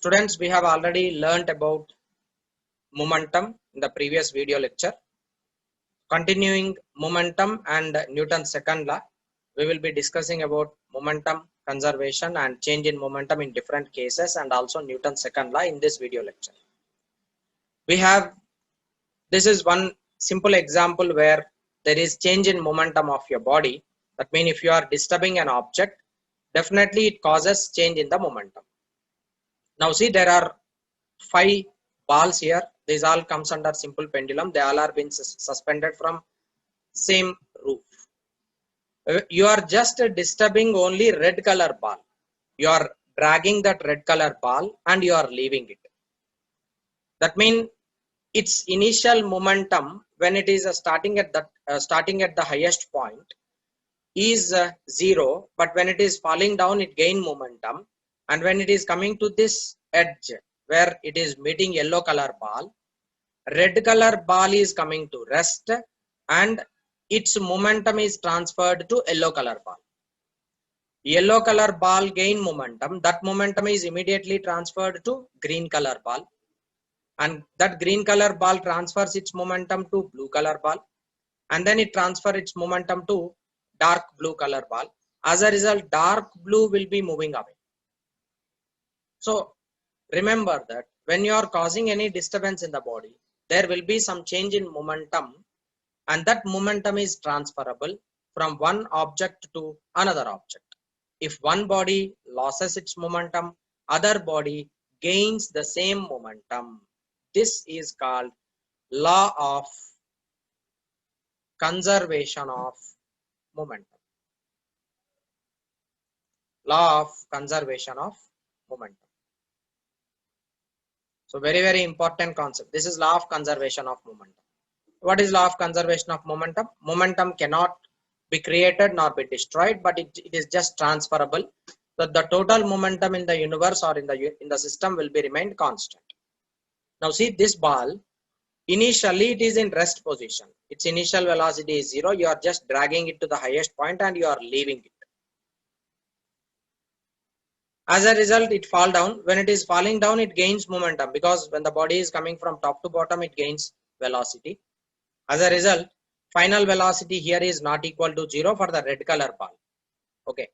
Students, we have already learnt about momentum in the previous video lecture. Continuing momentum and Newton's second law, we will be discussing about momentum conservation and change in momentum in different cases and also Newton's second law in this video lecture. This is one simple example where there is change in momentum of your body. That means if you are disturbing an object, definitely it causes change in the momentum. Now see, there are 5 balls here. These all comes under simple pendulum. They all are being suspended from same roof. You are just disturbing only red color ball. You are dragging that red color ball and you are leaving it. That means its initial momentum when it is starting at the highest point is 0, but when it is falling down it gain momentum, and when it is coming to this edge where it is meeting yellow color ball, red color ball is coming to rest and its momentum is transferred to yellow color ball. Yellow color ball gain momentum, that momentum is immediately transferred to green color ball, and that green color ball transfers its momentum to blue color ball, and then it transfers its momentum to dark blue color ball. As a result, dark blue will be moving away. So remember that when you are causing any disturbance in the body, there will be some change in momentum, and that momentum is transferable from one object to another object. If one body loses its momentum, other body gains the same momentum. This is called law of conservation of momentum. Law of conservation of momentum. So very important concept. This is law of conservation of momentum. What is law of conservation of momentum? Momentum cannot be created nor be destroyed, but it is just transferable. So the total momentum in the universe or in the system will be remained constant. Now see, this ball, initially it is in rest position. Its initial velocity is 0. You are just dragging it to the highest point and you are leaving it. As a result, it fall down. When it is falling down, it gains momentum, because when the body is coming from top to bottom, it gains velocity. As a result, final velocity here is not equal to 0 for the red color ball. Okay.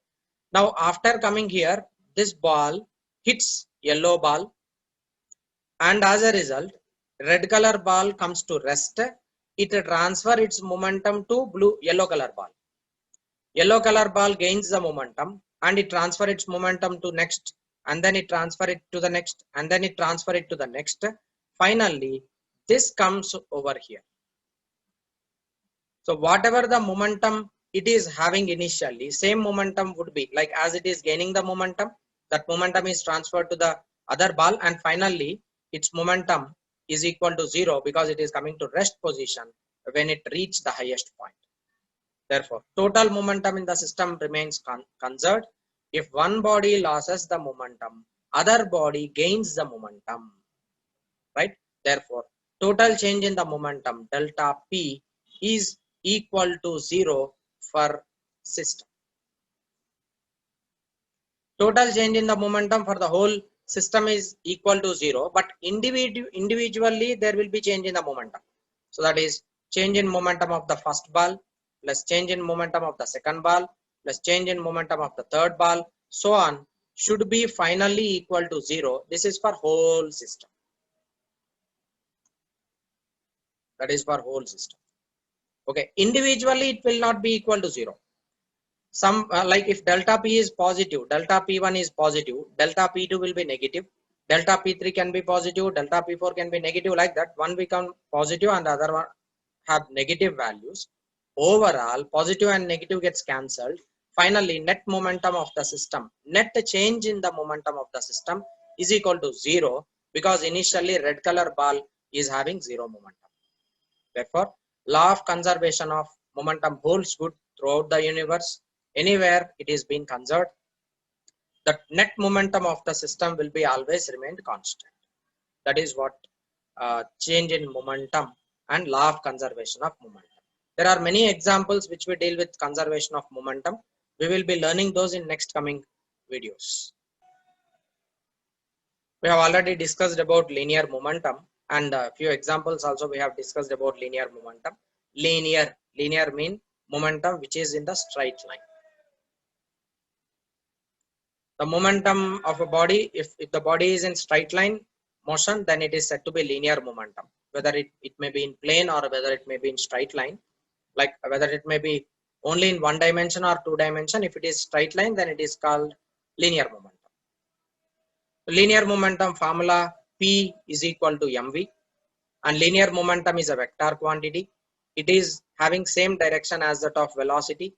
Now after coming here, this ball hits yellow ball, and as a result, red color ball comes to rest. It transfers its momentum to yellow color ball. Yellow color ball gains the momentum and it transfers its momentum to next, and then it transfers it to the next, and then it transfers it to the next. Finally, this comes over here. So whatever the momentum it is having initially, same momentum would be like as it is gaining the momentum, that momentum is transferred to the other ball, and finally its momentum is equal to 0 because it is coming to rest position when it reaches the highest point. Therefore, total momentum in the system remains conserved. If one body loses the momentum, other body gains the momentum, right? Therefore, total change in the momentum delta P is equal to 0 for system. Total change in the momentum for the whole system is equal to 0, but individually there will be change in the momentum. So that is change in momentum of the first ball plus change in momentum of the second ball plus change in momentum of the third ball, so on, should be finally equal to 0. This is for whole system. That is for whole system. Okay, individually it will not be equal to 0. Some like if delta P is positive, delta P1 is positive, delta P2 will be negative, delta P3 can be positive, delta P4 can be negative, like that. One become positive and the other one have negative values. Overall, positive and negative gets cancelled. Finally, net momentum of the system, net change in the momentum of the system is equal to 0, because initially red color ball is having 0 momentum. Therefore, law of conservation of momentum holds good throughout the universe. Anywhere it is being conserved, the net momentum of the system will be always remained constant. That is what change in momentum and law of conservation of momentum. There are many examples which we deal with conservation of momentum. We will be learning those in next coming videos. We have already discussed about linear momentum, and a few examples also we have discussed about linear momentum. Linear mean momentum which is in the straight line. The momentum of a body, if the body is in straight line motion, then it is said to be linear momentum, whether it may be in plane or whether it may be in straight line, like whether it may be only in one dimension or two dimension. If it is straight line, then it is called linear momentum. Linear momentum formula P is equal to mv, and linear momentum is a vector quantity. It is having same direction as that of velocity,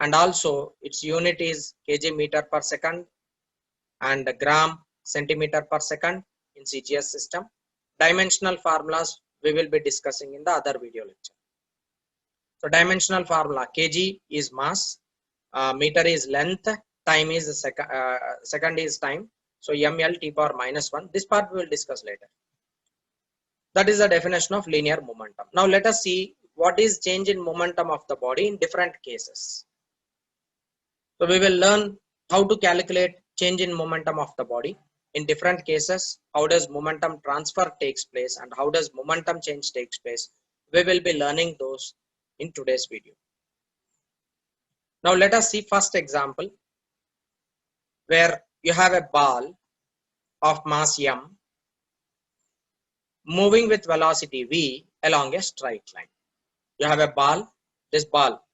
and also its unit is kg meter per second and gram centimeter per second in CGS system. Dimensional formulas we will be discussing in the other video lecture. So dimensional formula: kg is mass, meter is length, time is second is time. So ml t power minus 1. This part we will discuss later. That is the definition of linear momentum. Now let us see what is change in momentum of the body in different cases. So we will learn how to calculate change in momentum of the body in different cases. How does momentum transfer takes place and how does momentum change takes place? We will be learning those in today's video. Now let us see first example where you have a ball of mass m moving with velocity v along a straight line. You have a ball, this ball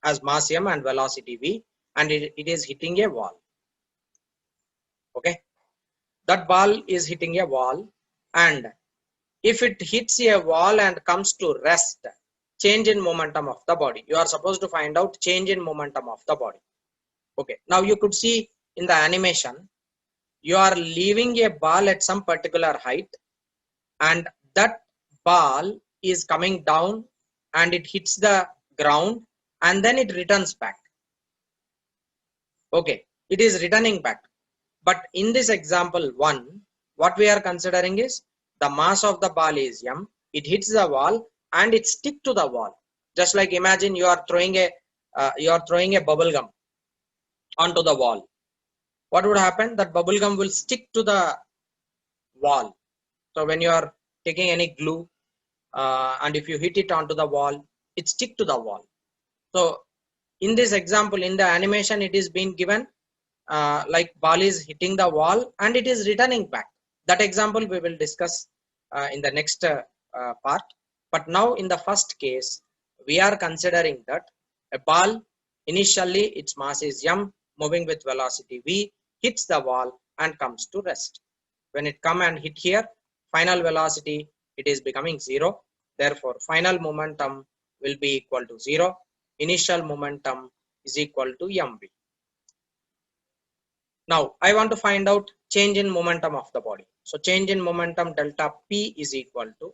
has mass m and velocity v, and it is hitting a wall. Okay, that ball is hitting a wall, and if it hits a wall and comes to rest, change in momentum of the body. You are supposed to find out change in momentum of the body. Okay, now you could see in the animation, you are leaving a ball at some particular height, and that ball is coming down and it hits the ground and then it returns back. Okay, it is returning back. But in this example 1, what we are considering is the mass of the ball is m, it hits the wall and it stick to the wall. Just like imagine you are throwing a bubble gum onto the wall. What would happen? That bubble gum will stick to the wall. So when you are taking any glue and if you hit it onto the wall, it stick to the wall. So in this example, in the animation, it is being given like ball is hitting the wall and it is returning back. That example we will discuss in the next part. But now in the first case, we are considering that a ball, initially its mass is m, moving with velocity v, hits the wall and comes to rest. When it come and hit here, final velocity, it is becoming 0. Therefore, final momentum will be equal to 0. Initial momentum is equal to mv. Now, I want to find out change in momentum of the body. So, change in momentum delta P is equal to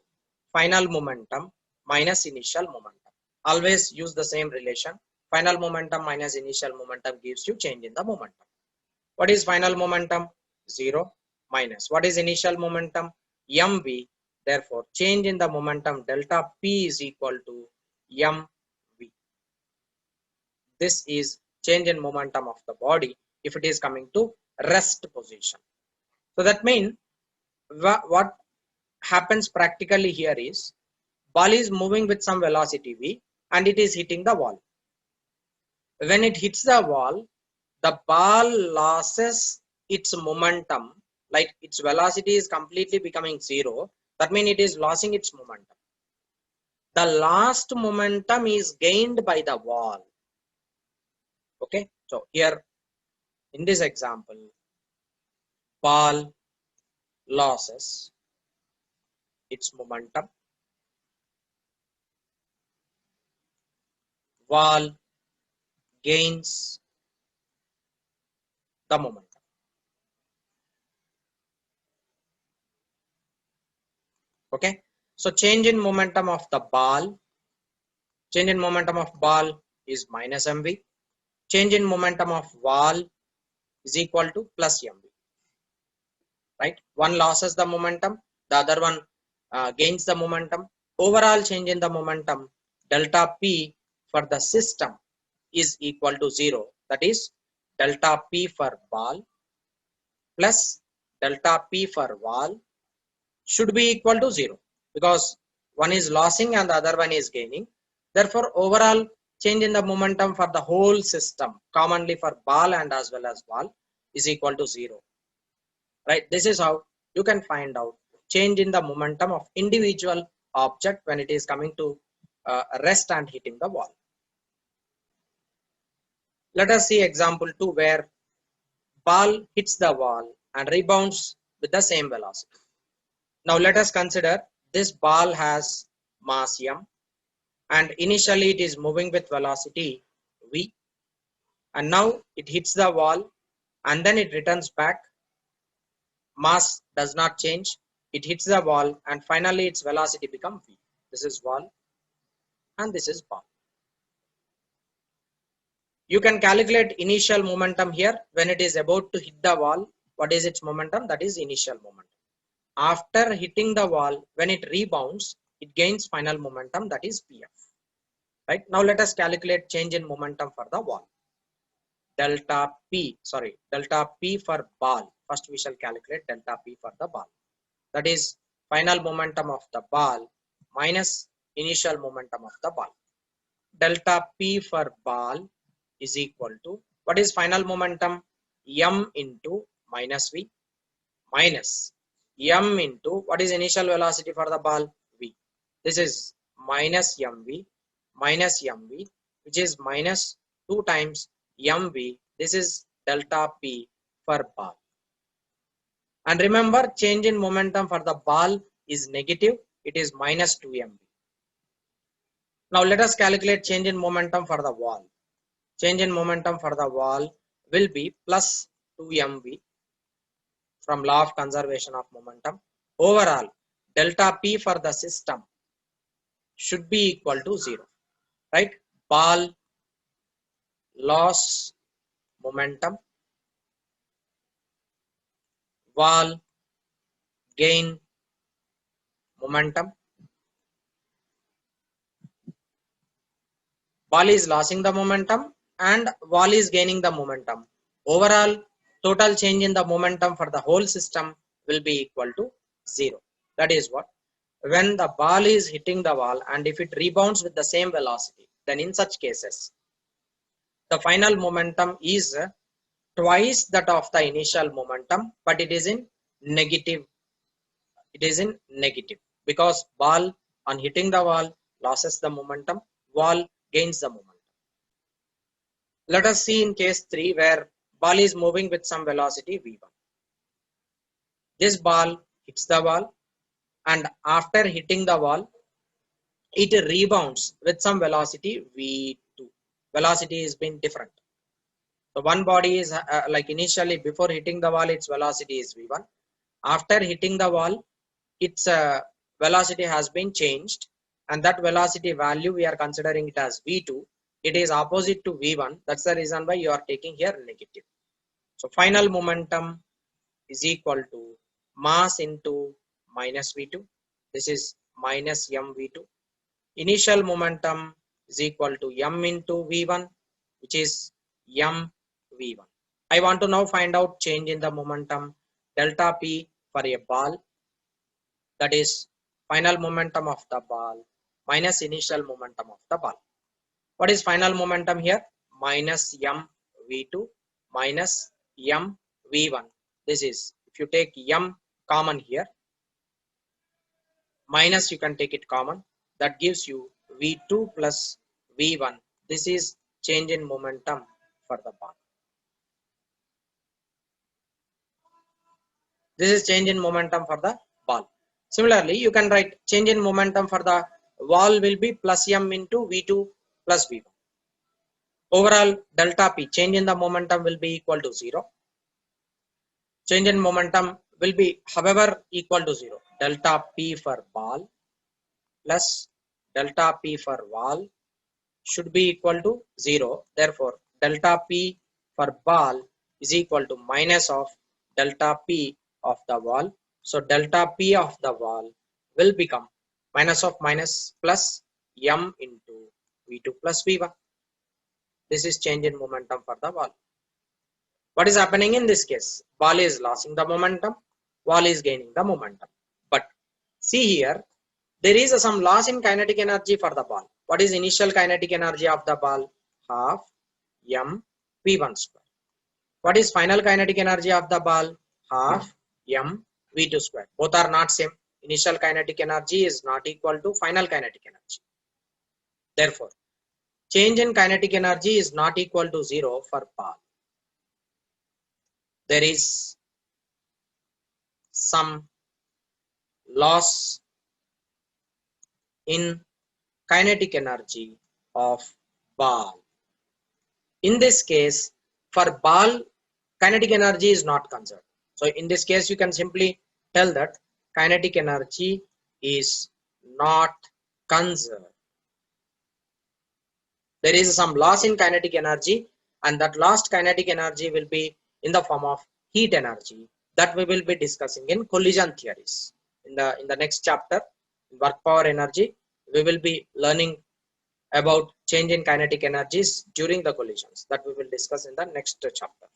final momentum minus initial momentum. Always use the same relation. Final momentum minus initial momentum gives you change in the momentum. What is final momentum? 0 minus. What is initial momentum? mv. Therefore, change in the momentum delta P is equal to mv. This is change in momentum of the body if it is coming to rest position. So that means what happens practically here is ball is moving with some velocity v and it is hitting the wall. When it hits the wall, the ball loses its momentum, like its velocity is completely becoming 0. That means it is losing its momentum. The last momentum is gained by the wall. Okay, so here in this example, ball loses its momentum, wall gains the momentum. Okay, so change in momentum of the ball, change in momentum of ball is minus mv, change in momentum of wall is equal to plus mv. Right, one loses the momentum, the other one gains the momentum. Overall change in the momentum delta P for the system is equal to 0. That is delta P for ball plus delta P for wall should be equal to 0 because one is losing and the other one is gaining. Therefore, overall change in the momentum for the whole system, commonly for ball and as well as wall, is equal to 0. Right? This is how you can find out change in the momentum of individual object when it is coming to rest and hitting the wall. Let us see example 2 where ball hits the wall and rebounds with the same velocity. Now let us consider this ball has mass m and initially it is moving with velocity v, and now it hits the wall and then it returns back. Mass does not change, it hits the wall and finally its velocity becomes v. This is wall and this is ball. You can calculate initial momentum here. When it is about to hit the wall, what is its momentum? That is initial momentum. After hitting the wall, when it rebounds, it gains final momentum, that is Pf. Right? Now let us calculate change in momentum for the wall. Delta P for ball. First we shall calculate delta P for the ball. That is final momentum of the ball minus initial momentum of the ball. Delta P for ball is equal to, what is final momentum? M into minus V minus M into, what is initial velocity for the ball? V. This is minus MV minus MV, which is minus 2 times MV. This is delta P for ball. And remember, change in momentum for the ball is negative. It is minus 2 MV. Now let us calculate change in momentum for the wall. Change in momentum for the wall will be plus 2 MV from law of conservation of momentum. Overall, delta P for the system should be equal to 0. Right? Ball loss momentum, wall gain momentum. Ball is losing the momentum and wall is gaining the momentum. Overall, total change in the momentum for the whole system will be equal to 0. That is what? When the ball is hitting the wall and if it rebounds with the same velocity, then in such cases, the final momentum is twice that of the initial momentum, but it is in negative. It is in negative because ball on hitting the wall loses the momentum, wall gains the momentum. Let us see in case 3 where ball is moving with some velocity v1. This ball hits the wall and after hitting the wall, it rebounds with some velocity v2. Velocity has been different. So one body is like initially before hitting the wall, its velocity is v1. After hitting the wall, its velocity has been changed, and that velocity value we are considering it as v2. It is opposite to v1. That's the reason why you are taking here negative. So final momentum is equal to mass into minus v2. This is minus mv2. Initial momentum is equal to m into v1, which is m v1. I want to now find out change in the momentum delta p for a ball, that is final momentum of the ball minus initial momentum of the ball. What is final momentum here? Minus m v2 minus m v1. This is, if you take m common here, minus you can take it common, that gives you v2 plus v1. This is change in momentum for the ball. This is change in momentum for the ball. Similarly, you can write change in momentum for the wall will be plus m into v2 plus v1. Overall delta p, change in the momentum will be equal to 0. Change in momentum will be however equal to 0. Delta p for ball plus delta p for wall should be equal to 0. Therefore, delta p for ball is equal to minus of delta p of the wall. So delta p of the wall will become minus of minus plus m into v2 plus v1. This is change in momentum for the ball. What is happening in this case? Ball is losing the momentum wall is gaining the momentum. But see here, there is some loss in kinetic energy for the ball. What is initial kinetic energy of the ball? Half m v1 square. What is final kinetic energy of the ball? Half m v2 square. Both are not same. Initial kinetic energy is not equal to final kinetic energy. Therefore, change in kinetic energy is not equal to 0 for ball. There is some loss in kinetic energy of ball. In this case, for ball, kinetic energy is not conserved. So in this case, you can simply tell that kinetic energy is not conserved. There is some loss in kinetic energy, and that lost kinetic energy will be in the form of heat energy that we will be discussing in collision theories. In the next chapter, work power energy, we will be learning about change in kinetic energies during the collisions that we will discuss in the next chapter.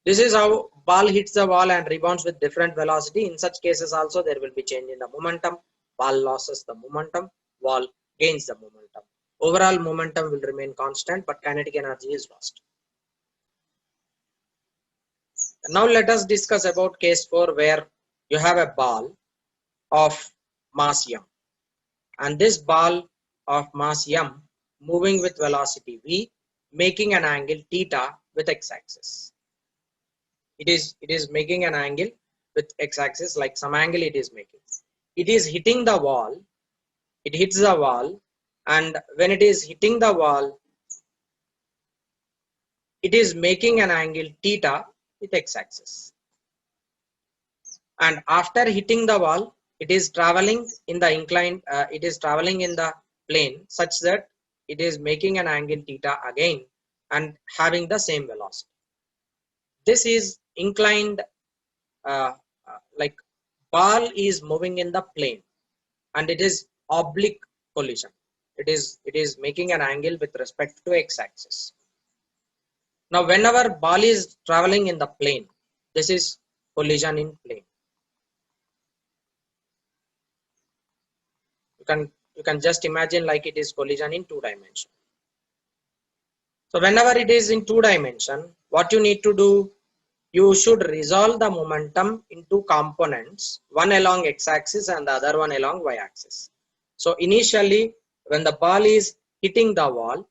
This is how ball hits the wall and rebounds with different velocity. In such cases also there will be change in the momentum. Ball loses the momentum, wall gains the momentum. Overall momentum will remain constant, but kinetic energy is lost. Now let us discuss about case 4, where you have a ball of mass m, and this ball of mass m moving with velocity v, making an angle theta with x-axis. It is making an angle with x-axis, like some angle it is making. It is hitting the wall. It hits the wall, and when it is hitting the wall, it is making an angle theta with x-axis. And after hitting the wall, it is traveling in the inclined. It is traveling in the plane such that it is making an angle theta again and having the same velocity. This is inclined, like ball is moving in the plane, and it is oblique collision. It is making an angle with respect to x-axis. Now whenever ball is traveling in the plane, this is collision in plane. You can just imagine like it is collision in 2 dimension. So whenever it is in 2 dimension, what you need to do, you should resolve the momentum into components, one along x-axis and the other one along y-axis. So initially, when the ball is hitting the wall,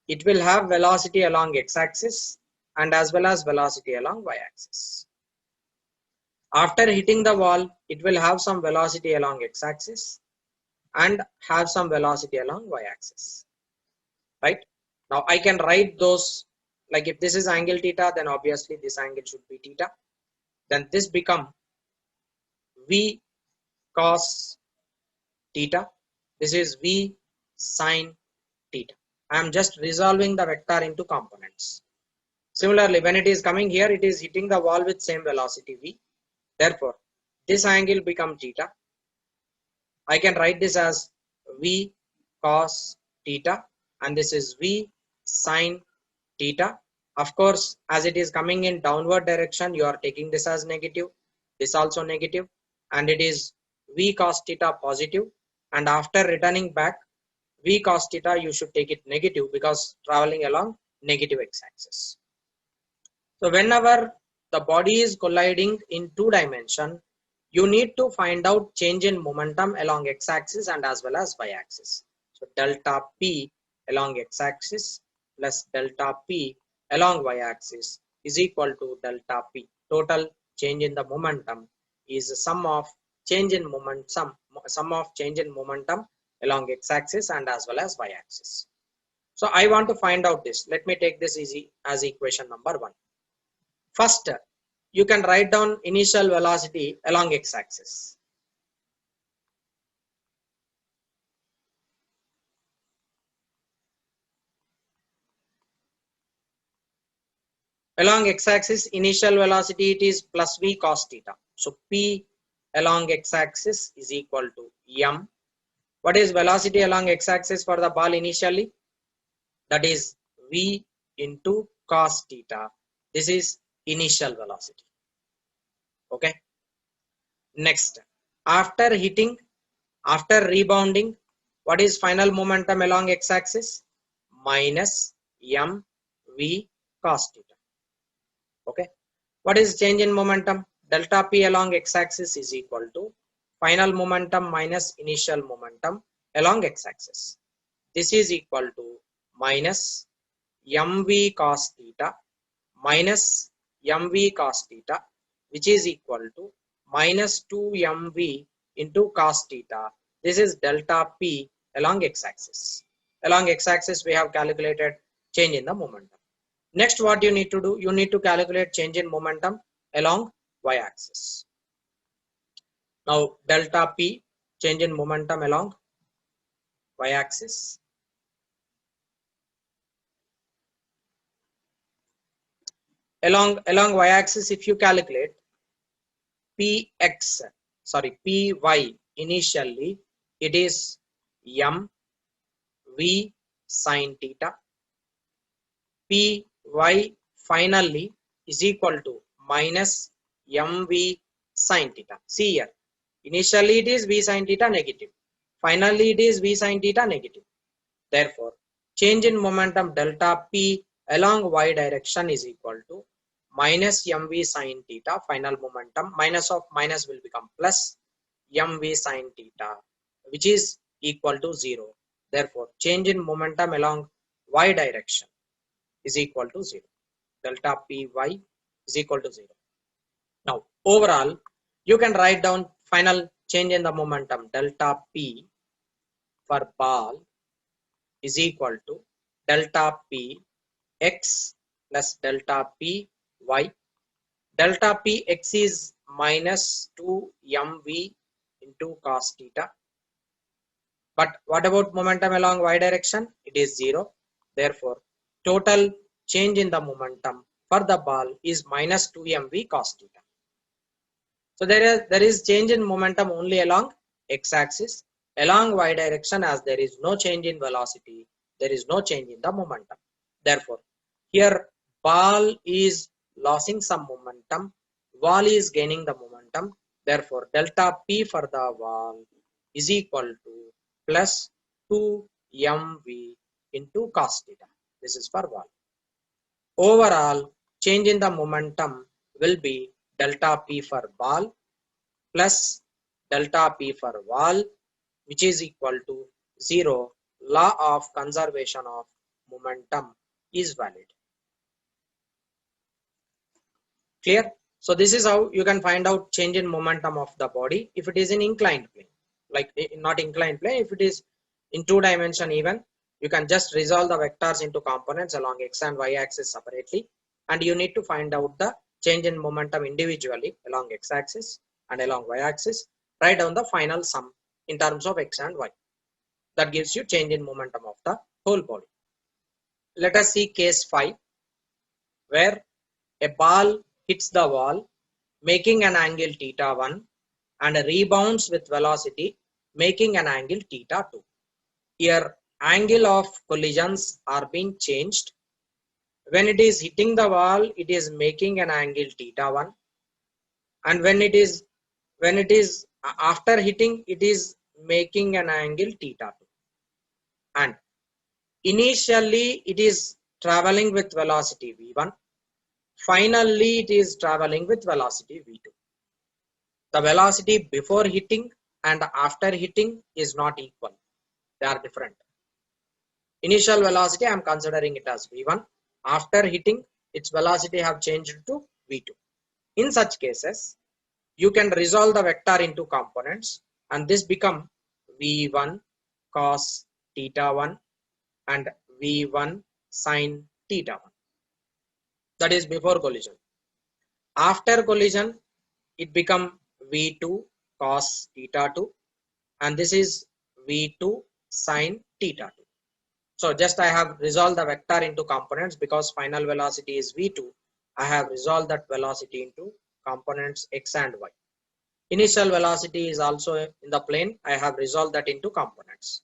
it will have velocity along x-axis and as well as velocity along y-axis. After hitting the wall, it will have some velocity along x-axis and have some velocity along y-axis. Right? Now I can write those, like if this is angle theta, then obviously this angle should be theta. Then this become v cos theta. This is v sin theta. I am just resolving the vector into components. Similarly, when it is coming here, it is hitting the wall with same velocity v. Therefore, this angle become theta. I can write this as v cos theta, and this is v sin theta. Of course, as it is coming in downward direction, you are taking this as negative, this also negative, and it is v cos theta positive. And after returning back, v cos theta, you should take it negative because traveling along negative x-axis. So whenever the body is colliding in 2 dimension, you need to find out change in momentum along x-axis and as well as y-axis. So delta p along x-axis plus delta p along y-axis is equal to delta p. Total change in the momentum is a sum of change in momentum, sum of change in momentum along x-axis and as well as y-axis. So I want to find out this. Let me take this as equation number 1. First, you can write down initial velocity along x-axis. Along x-axis, initial velocity it is plus v cos theta. So p along x-axis is equal to m. What is velocity along x-axis for the ball initially? That is v into cos theta. This is initial velocity. Okay. Next, after hitting, after rebounding, what is final momentum along x-axis? Minus mv cos theta. Okay. What is change in momentum? Delta p along x-axis is equal to final momentum minus initial momentum along x-axis. This is equal to minus mv cos theta minus mv cos theta, which is equal to minus 2mv into cos theta. This is delta p along x-axis. Along x-axis, we have calculated change in the momentum. Next, what you need to do? You need to calculate change in momentum along y-axis. Now, delta p, change in momentum along y-axis. Along y-axis, if you calculate py initially, it is m v sin theta. Py finally is equal to minus mv sin theta. See here, initially it is v sin theta negative, finally it is v sin theta negative. Therefore, change in momentum delta p along y direction is equal to minus mv sin theta, final momentum, minus of minus will become plus mv sin theta, which is equal to 0. Therefore, change in momentum along y direction is equal to 0. Delta py is equal to 0. Now, overall, you can write down final change in the momentum delta p for ball is equal to delta p x plus delta p y. Delta p x is minus 2mv into cos theta. But what about momentum along y direction? It is 0. Therefore, total change in the momentum for the ball is minus 2mv cos theta. So there is change in momentum only along x-axis. Along y direction, as there is no change in velocity, there is no change in the momentum. Therefore, here ball is losing some momentum, wall is gaining the momentum. Therefore, delta p for the wall is equal to plus 2mv into cos theta. This is for wall. Overall, change in the momentum will be delta p for ball plus delta p for wall, which is equal to 0. Law of conservation of momentum is valid. Clear? So this is how you can find out change in momentum of the body if it is in inclined plane. Like not inclined plane, if it is in 2 dimension even, you can just resolve the vectors into components along x and y axis separately, and you need to find out the change in momentum individually along x axis and along y axis. Write down the final sum in terms of x and y. That gives you change in momentum of the whole body. Let us see case 5, where a ball hits the wall making an angle theta 1 and rebounds with velocity making an angle theta 2. Here angle of collisions are being changed. When it is hitting the wall, it is making an angle theta 1, and when it is after hitting, it is making an angle theta 2. And initially it is traveling with velocity v1, finally it is traveling with velocity v2. The velocity before hitting and after hitting is not equal, they are different. Initial velocity I am considering it as v1, after hitting its velocity have changed to v2. In such cases, you can resolve the vector into components, and this become v1 cos theta 1 and v1 sin theta 1. That is before collision. After collision, it become v2 cos theta 2, and this is v2 sin theta 2. So just I have resolved the vector into components because final velocity is v2. I have resolved that velocity into components x and y. Initial velocity is also in the plane. I have resolved that into components.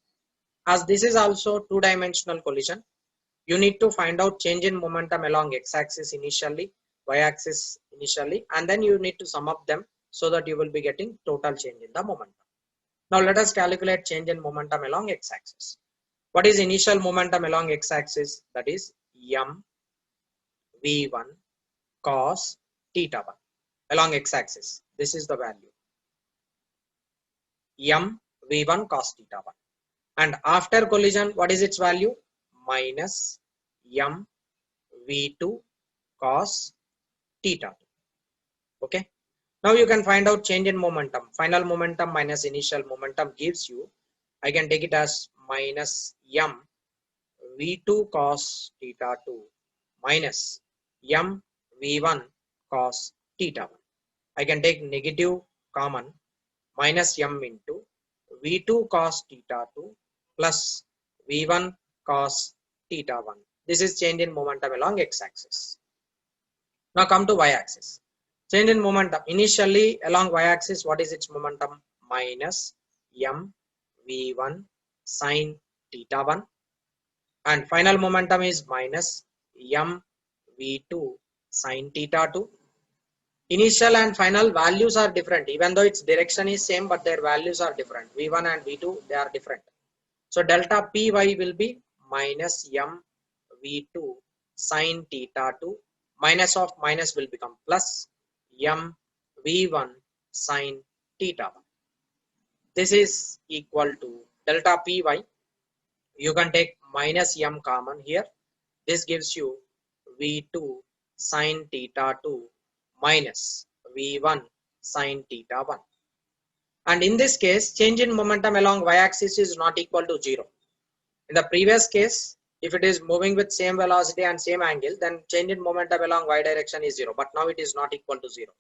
As this is also 2-dimensional collision, you need to find out change in momentum along x-axis initially, y-axis initially, and then you need to sum up them so that you will be getting total change in the momentum. Now let us calculate change in momentum along x-axis. What is initial momentum along x-axis? That is m v1 cos theta 1 along x-axis. This is the value m v1 cos theta 1, and after collision, what is its value? Minus m v2 cos theta 2. Okay. Now you can find out change in momentum. Final momentum minus initial momentum gives you, I can take it as minus m v2 cos theta 2 minus m v1 cos theta 1. I can take negative common, minus m into v2 cos theta 2 plus v1 cos theta 1. This is change in momentum along x-axis. Now come to y-axis. Change in momentum. Initially along y-axis, what is its momentum? Minus m v1 sin theta 1, and final momentum is minus m v2 sin theta 2. Initial and final values are different, even though its direction is same, but their values are different. v1 and v2, they are different. So delta py will be minus m v2 sin theta 2, minus of minus will become plus m v1 sin theta 1. This is equal to delta py. You can take minus m common here. This gives you v2 sin theta 2 minus v1 sin theta 1. And in this case, change in momentum along y-axis is not equal to 0. In the previous case, if it is moving with same velocity and same angle, then change in momentum along y direction is 0. But now it is not equal to 0.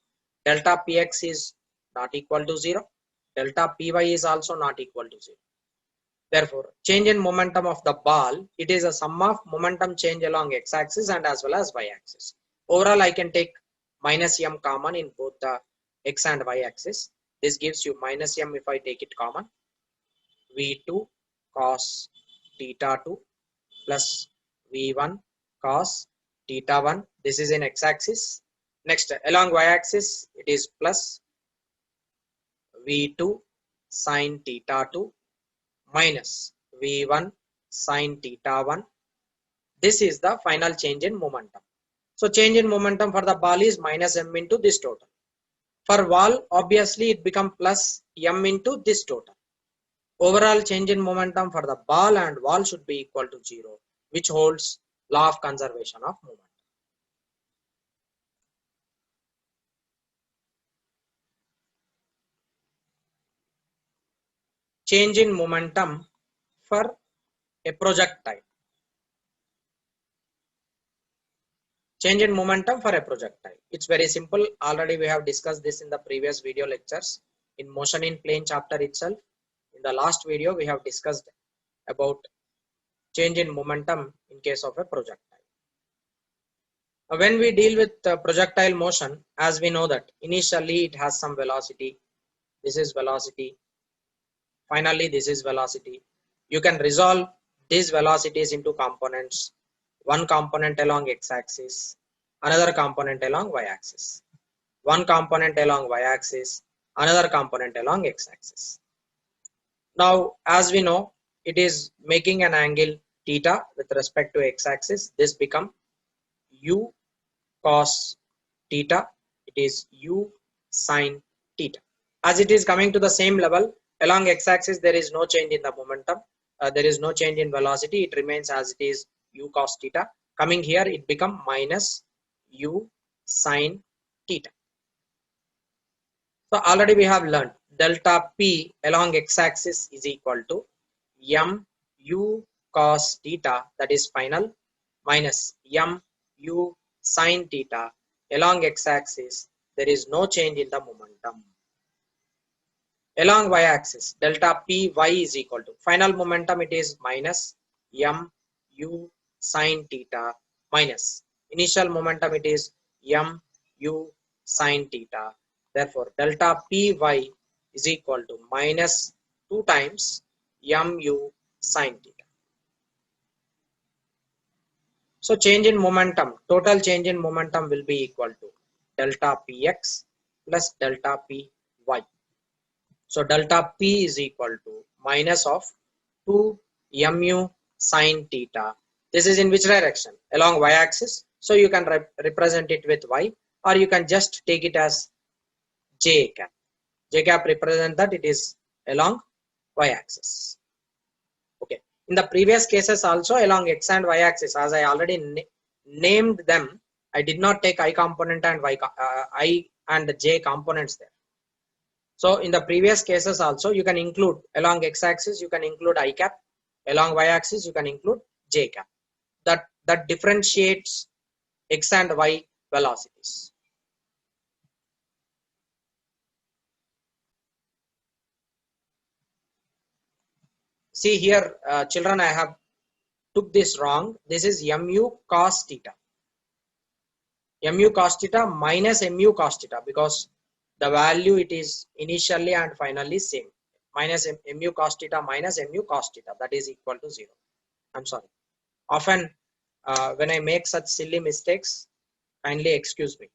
Delta px is not equal to 0. Delta py is also not equal to 0. Therefore, change in momentum of the ball, it is a sum of momentum change along x-axis and as well as y-axis. Overall, I can take minus m common in both the x and y-axis. This gives you minus m if I take it common. v2 cos theta 2 plus v1 cos theta 1. This is in x-axis. Next, along y-axis, it is plus v2 sin theta 2 minus v1 sin theta 1. This is the final change in momentum. So change in momentum for the ball is minus m into this total. For ball, obviously it becomes plus m into this total. Overall change in momentum for the ball and ball should be equal to 0, which holds law of conservation of momentum. Change in momentum for a projectile. Change in momentum for a projectile. It's very simple. Already we have discussed this in the previous video lectures. In motion in plane chapter itself, in the last video we have discussed about change in momentum in case of a projectile. When we deal with projectile motion, as we know that initially it has some velocity. This is velocity. Finally, this is velocity. You can resolve these velocities into components. One component along x-axis, another component along y-axis. One component along y-axis, another component along x-axis. Now, as we know, it is making an angle theta with respect to x-axis. This become u cos theta. It is u sin theta. As it is coming to the same level, along x-axis there is no change in the momentum. There is no change in velocity. It remains as it is u cos theta. Coming here, it become minus u sin theta. So already we have learned delta p along x-axis is equal to m u cos theta, that is final, minus m u sin theta. Along x-axis there is no change in the momentum. Along y-axis, delta py is equal to final momentum, it is minus m u sin theta minus initial momentum, it is m u sin theta. Therefore, delta py is equal to minus 2 times mu sin theta. So change in momentum, total change in momentum will be equal to delta px plus delta py. So delta p is equal to minus of 2 mu sine theta. This is in which direction? Along y-axis. So you can represent it with y, or you can just take it as j cap. J cap represent that it is along y-axis. Okay. In the previous cases also along x and y-axis, as I already named them, I did not take I component and I and j components there. So in the previous cases also, you can include along x-axis, you can include I cap, along y-axis, you can include j cap. That differentiates x and y velocities. See here, children, I have took this wrong. This is mu cos theta. Mu cos theta minus mu cos theta, because the value it is initially and finally same. Minus mu cos theta minus mu cos theta, that is equal to 0. I'm sorry. Often when I make such silly mistakes, kindly excuse me.